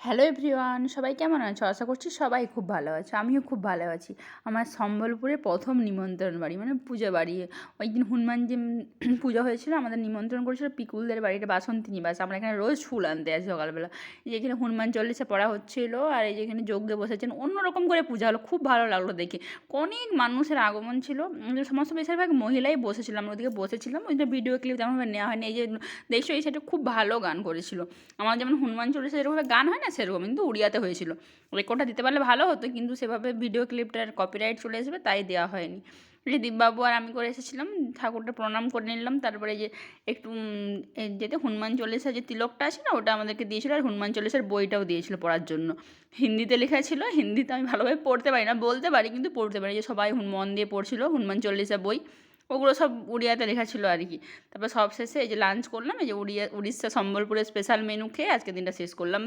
Hello everyone, সবাই কেমন আছো? আশা করছি সবাই খুব ভালো আছো। আমিও খুব ভালো আছি। আমার সম্বলপুরে প্রথম নিমন্ত্রণ বাড়ি, মানে পূজা বাড়ি। ওই দিন হনুমান যে পুজো হয়েছিল, আমাদের নিমন্ত্রণ করেছিল পিকুলদের বাড়িতে, বাসন্তী নিবাস। আমরা এখানে রোজ ফুল আনতে আসি সকালবেলা। এই যে এখানে হনুমান চল্লিশা পড়া হচ্ছিল, আর এই যে এখানে যজ্ঞে বসেছেন। অন্যরকম করে পূজা হলো, খুব ভালো লাগলো দেখে। অনেক মানুষের আগমন ছিল, সমস্ত বেশিরভাগ মহিলাই বসেছিল। আমরা ওদিকে বসেছিলাম, ওইটা ভিডিও ক্লিপ তেমনভাবে নেওয়া হয়নি। এই যে দেখছো, এই সাইডে খুব ভালো গান করেছিল। আমার যেমন হনুমান চল্লিশা যেরকমভাবে গান হয় না, সেরকম কিন্তু উড়িয়াতে হয়েছিল। রেকর্ডটা দিতে পারলে ভালো হতো, কিন্তু সেভাবে ভিডিও ক্লিপটার কপিরাইট চলে আসবে, তাই দেওয়া হয়নি। এই যে দীপবাবু আর আমি করে এসেছিলাম, ঠাকুরটা প্রণাম করে নিলাম। তারপরে যে একটু যেতে হনুমান চল্লিশা যে তিলকটা আছে না, ওটা আমাদেরকে দিয়েছিল, আর হনুমান চল্লিশার বইটাও দিয়েছিল পড়ার জন্য। হিন্দিতে লেখা ছিল, হিন্দিতে আমি ভালোভাবে পড়তে পারি না, বলতে পারি কিন্তু পড়তে পারি। যে সবাই মন দিয়ে পড়ছিল হনুমান চল্লিশা বই, ওগুলো সব উড়িয়াতে লেখা ছিল আর কি। তারপর সব শেষে এই যে লাঞ্চ করলাম, এই যে উড়িষ্যা সম্বলপুরের স্পেশাল মেনু খেয়ে আজকে দিনটা শেষ করলাম।